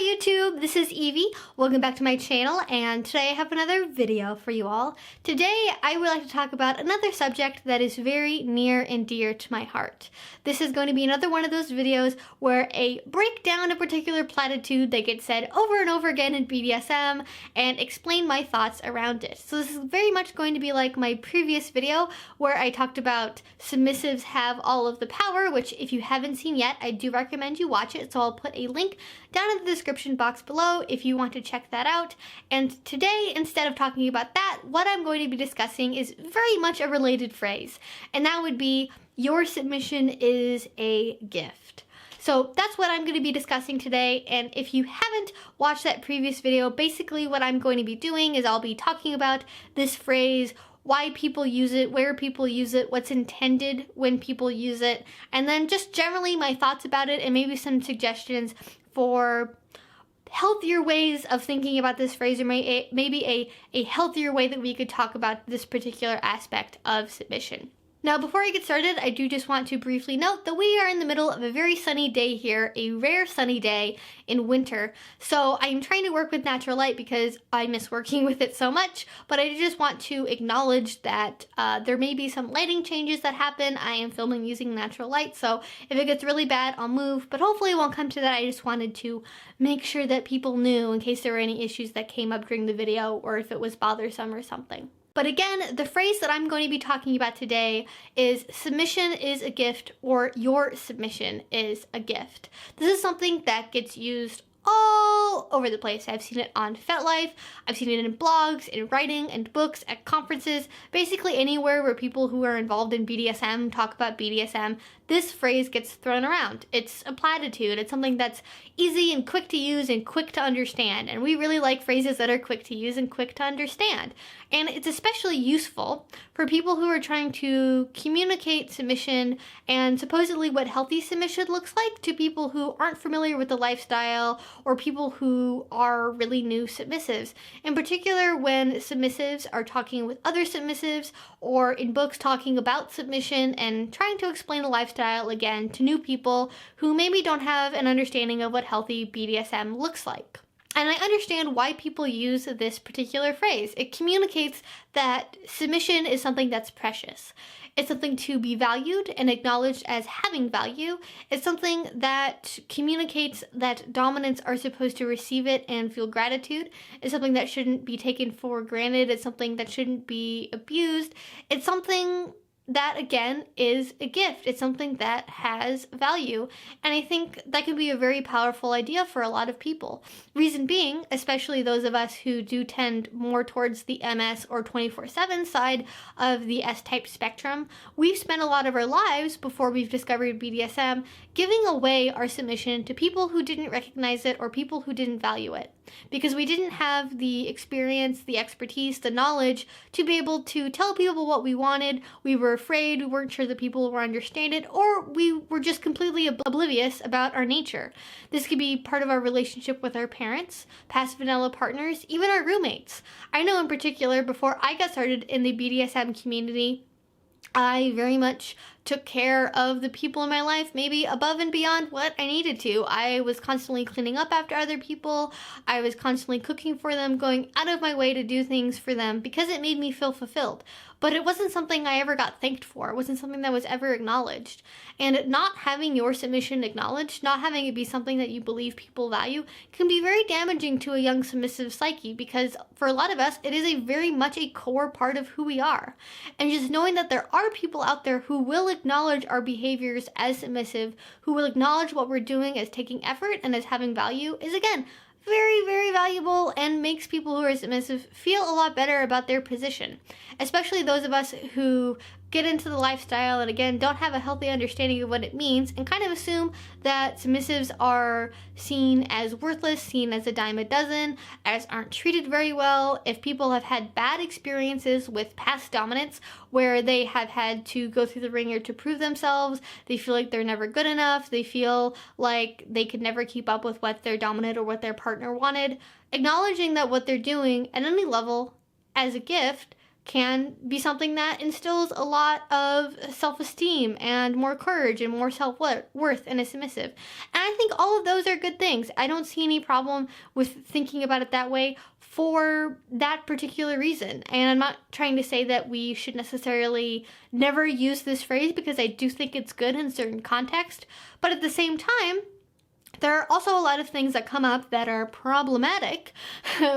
YouTube, this is Evie. Welcome back to my channel, and today I have another video for you all. Today I would like to talk about another subject that is very near and dear to my heart. This is going to be another one of those videos where I break down a particular platitude that gets said over and over again in BDSM and explain my thoughts around it. So this is very much going to be like my previous video where I talked about submissives have all of the power, which if you haven't seen yet, I do recommend you watch it. So I'll put a link down in the description box below if you want to check that out. And today, instead of talking about that, what I'm going to be discussing is very much a related phrase, and that would be, your submission is a gift. So that's what I'm going to be discussing today, and if you haven't watched that previous video, basically what I'm going to be doing is I'll be talking about this phrase, why people use it, where people use it, what's intended when people use it, and then just generally my thoughts about it and maybe some suggestions for healthier ways of thinking about this phrase, or maybe a healthier way that we could talk about this particular aspect of submission. Now, before I get started, I do just want to briefly note that we are in the middle of a very sunny day here, a rare sunny day in winter. So I'm trying to work with natural light because I miss working with it so much, but I just want to acknowledge that there may be some lighting changes that happen. I am filming using natural light, so if it gets really bad, I'll move, but hopefully it won't come to that. I just wanted to make sure that people knew in case there were any issues that came up during the video or if it was bothersome or something. But again, the phrase that I'm going to be talking about today is submission is a gift, or your submission is a gift. This is something that gets used all over the place. I've seen it on FetLife, I've seen it in blogs, in writing, and books, at conferences, basically anywhere where people who are involved in BDSM talk about BDSM, this phrase gets thrown around. It's a platitude. It's something that's easy and quick to use and quick to understand, and we really like phrases that are quick to use and quick to understand. And it's especially useful for people who are trying to communicate submission and supposedly what healthy submission looks like to people who aren't familiar with the lifestyle or people who are really new submissives. In particular, when submissives are talking with other submissives or in books talking about submission and trying to explain the lifestyle again to new people who maybe don't have an understanding of what healthy BDSM looks like. And I understand why people use this particular phrase. It communicates that submission is something that's precious. It's something to be valued and acknowledged as having value. It's something that communicates that dominants are supposed to receive it and feel gratitude. It's something that shouldn't be taken for granted. It's something that shouldn't be abused. It's something that, again, is a gift. It's something that has value, and I think that can be a very powerful idea for a lot of people. Reason being, especially those of us who do tend more towards the MS or 24/7 side of the S-type spectrum, we've spent a lot of our lives before we've discovered BDSM giving away our submission to people who didn't recognize it or people who didn't value it, because we didn't have the experience, the expertise, the knowledge to be able to tell people what we wanted. We were afraid, we weren't sure that people would understand it, or we were just completely oblivious about our nature. This could be part of our relationship with our parents, past vanilla partners, even our roommates. I know in particular, before I got started in the BDSM community, I very much took care of the people in my life, maybe above and beyond what I needed to. I was constantly cleaning up after other people. I was constantly cooking for them, going out of my way to do things for them because it made me feel fulfilled. But it wasn't something I ever got thanked for. It wasn't something that was ever acknowledged. And not having your submission acknowledged, not having it be something that you believe people value, can be very damaging to a young submissive psyche, because for a lot of us, it is a very much a core part of who we are. And just knowing that there are people out there who will acknowledge our behaviors as submissive, who will acknowledge what we're doing as taking effort and as having value, is again very, very valuable and makes people who are submissive feel a lot better about their position. Especially those of us who get into the lifestyle and again don't have a healthy understanding of what it means and kind of assume that submissives are seen as worthless, seen as a dime a dozen, as aren't treated very well. If people have had bad experiences with past dominants where they have had to go through the ringer to prove themselves, they feel like they're never good enough, they feel like they could never keep up with what their dominant or what their partner wanted, acknowledging that what they're doing at any level as a gift can be something that instills a lot of self-esteem and more courage and more self-worth in a submissive. And I think all of those are good things. I don't see any problem with thinking about it that way for that particular reason. And I'm not trying to say that we should necessarily never use this phrase, because I do think it's good in certain contexts. But at the same time, there are also a lot of things that come up that are problematic,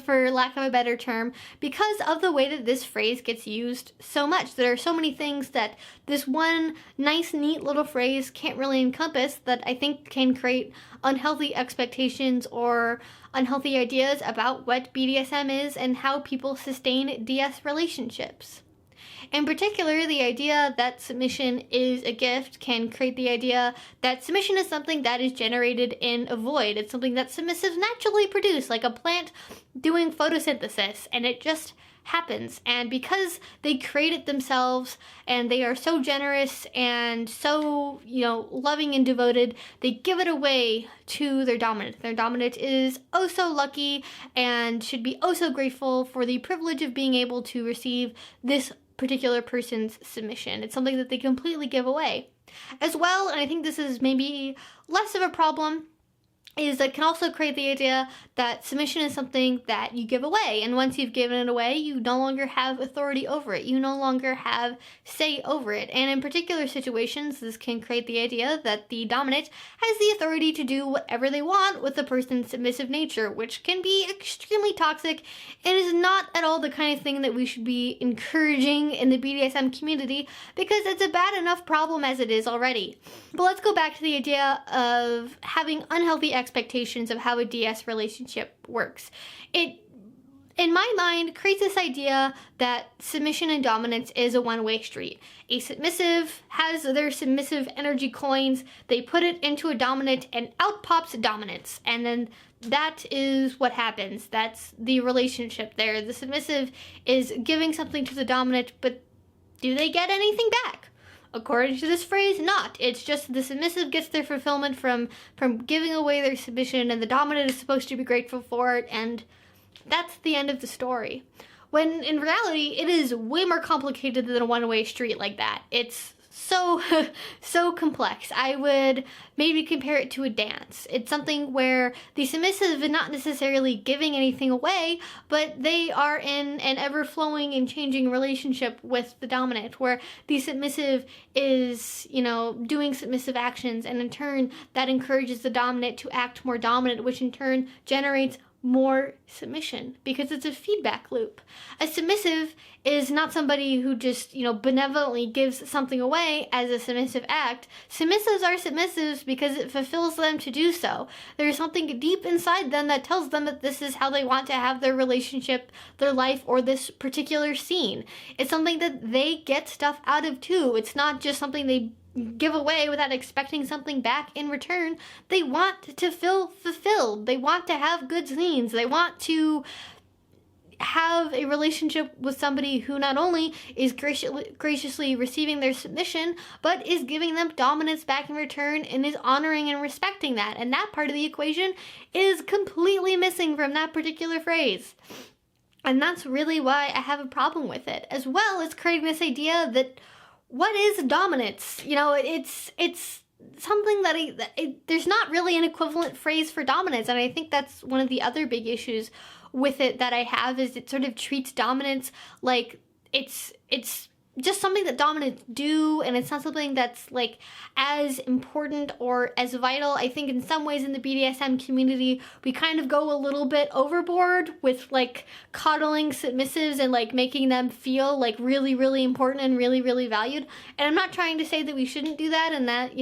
for lack of a better term, because of the way that this phrase gets used so much. There are so many things that this one nice, neat little phrase can't really encompass that I think can create unhealthy expectations or unhealthy ideas about what BDSM is and how people sustain DS relationships. In particular, the idea that submission is a gift can create the idea that submission is something that is generated in a void. It's something that submissives naturally produce, like a plant doing photosynthesis, and it just happens. And because they create it themselves and they are so generous and so, loving and devoted, they give it away to their dominant. Their dominant is oh so lucky and should be oh so grateful for the privilege of being able to receive this particular person's submission. It's something that they completely give away. As well, and I think this is maybe less of a problem, is that can also create the idea that submission is something that you give away, and once you've given it away, you no longer have authority over it. You no longer have say over it. And in particular situations, this can create the idea that the dominant has the authority to do whatever they want with the person's submissive nature, which can be extremely toxic and is not at all the kind of thing that we should be encouraging in the BDSM community, because it's a bad enough problem as it is already. But let's go back to the idea of having unhealthy expectations of how a DS relationship works. It, in my mind, creates this idea that submission and dominance is a one-way street. A submissive has their submissive energy coins, they put it into a dominant, and out pops dominance. And then that is what happens. That's the relationship there. The submissive is giving something to the dominant, but do they get anything back? According to this phrase, not. It's just the submissive gets their fulfillment from giving away their submission, and the dominant is supposed to be grateful for it, and that's the end of the story. When in reality, it is way more complicated than a one-way street like that. It's so complex. I would maybe compare it to a dance. It's something where the submissive is not necessarily giving anything away, but they are in an ever-flowing and changing relationship with the dominant, where the submissive is, doing submissive actions, and in turn, that encourages the dominant to act more dominant, which in turn generates more submission, because it's a feedback loop. A submissive is not somebody who just, benevolently gives something away as a submissive act. Submissives are submissives because it fulfills them to do so. There's something deep inside them that tells them that this is how they want to have their relationship, their life, or this particular scene. It's something that they get stuff out of too. It's not just something they give away without expecting something back in return. They want to feel fulfilled. They want to have good scenes. They want to have a relationship with somebody who not only is graciously receiving their submission, but is giving them dominance back in return and is honoring and respecting that. And that part of the equation is completely missing from that particular phrase. And that's really why I have a problem with it, as well as creating this idea that what is dominance? It's something that there's not really an equivalent phrase for dominance, and I think that's one of the other big issues with it that I have, is it sort of treats dominance like it's just something that dominants do, and it's not something that's like as important or as vital. I think in some ways in the BDSM community, we kind of go a little bit overboard with like coddling submissives and like making them feel like really, really important and really, really valued. And I'm not trying to say that we shouldn't do that and that,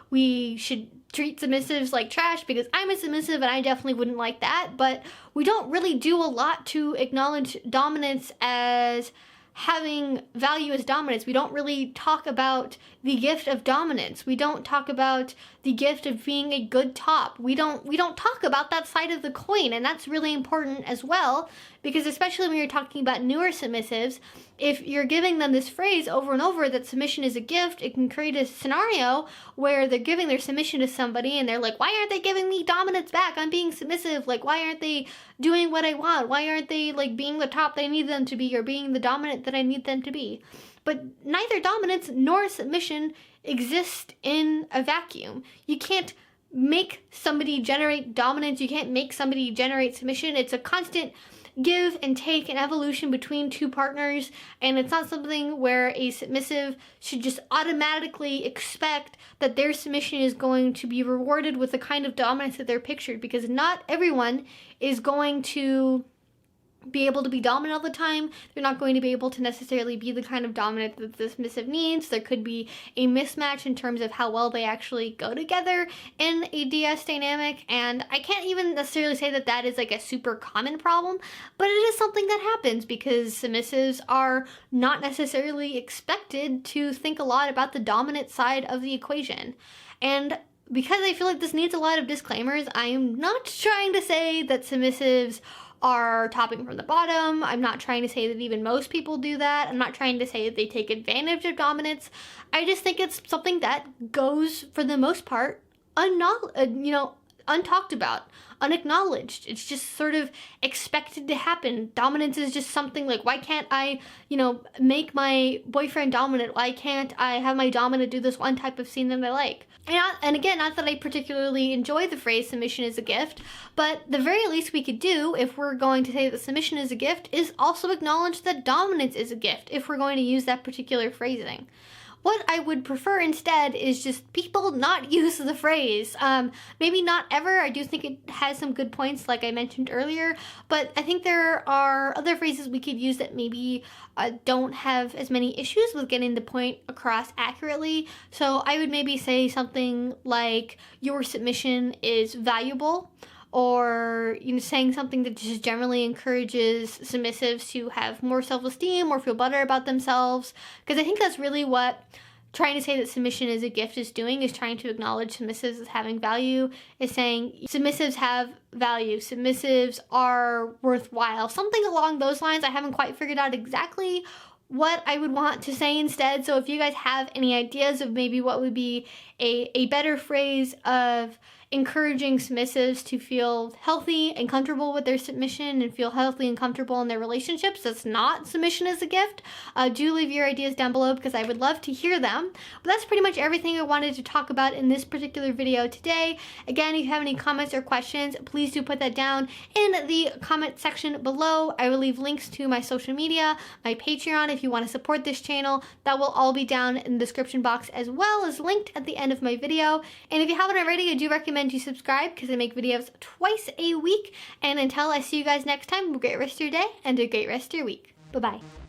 we should treat submissives like trash, because I'm a submissive and I definitely wouldn't like that. But we don't really do a lot to acknowledge dominance as having value as dominance. We don't really talk about the gift of dominance. We don't talk about the gift of being a good top. We don't talk about that side of the coin, and that's really important as well, because especially when you're talking about newer submissives, if you're giving them this phrase over and over that submission is a gift, it can create a scenario where they're giving their submission to somebody and they're like, why aren't they giving me dominance back? I'm being submissive. Like, why aren't they doing what I want? Why aren't they like being the top they need them to be, or being the dominant dominant that I need them to be. But neither dominance nor submission exist in a vacuum. You can't make somebody generate dominance. You can't make somebody generate submission. It's a constant give and take and evolution between two partners, and it's not something where a submissive should just automatically expect that their submission is going to be rewarded with the kind of dominance that they're pictured, because not everyone is going to be able to be dominant all the time. They're not going to be able to necessarily be the kind of dominant that the submissive needs. There could be a mismatch in terms of how well they actually go together in a DS dynamic, and I can't even necessarily say that that is like a super common problem, but it is something that happens because submissives are not necessarily expected to think a lot about the dominant side of the equation. And because I feel like this needs a lot of disclaimers, I am not trying to say that submissives are topping from the bottom. I'm not trying to say that even most people do that. I'm not trying to say that they take advantage of dominance. I just think it's something that goes, for the most part, untalked about, unacknowledged. It's just sort of expected to happen. Dominance is just something like, why can't I, make my boyfriend dominant? Why can't I have my dominant do this one type of scene that I like? And again, not that I particularly enjoy the phrase submission is a gift, but the very least we could do, if we're going to say that submission is a gift, is also acknowledge that dominance is a gift, if we're going to use that particular phrasing. What I would prefer instead is just people not use the phrase. Maybe not ever. I do think it has some good points, like I mentioned earlier, but I think there are other phrases we could use that maybe don't have as many issues with getting the point across accurately. So I would maybe say something like, your submission is valuable, or saying something that just generally encourages submissives to have more self-esteem or feel better about themselves, because I think that's really what trying to say that submission is a gift is doing, is trying to acknowledge submissives as having value, is saying submissives have value, submissives are worthwhile, something along those lines. I haven't quite figured out exactly what I would want to say instead, so if you guys have any ideas of maybe what would be a better phrase of encouraging submissives to feel healthy and comfortable with their submission and feel healthy and comfortable in their relationships that's not submission as a gift, do leave your ideas down below, because I would love to hear them. But that's pretty much everything I wanted to talk about in this particular video today. Again, if you have any comments or questions, please do put that down in the comment section below. I will leave links to my social media, my Patreon if you want to support this channel. That will all be down in the description box, as well as linked at the end of my video. And if you haven't already, I do recommend you subscribe, because I make videos twice a week. And until I see you guys next time, have a great rest of your day and a great rest of your week. Bye-bye.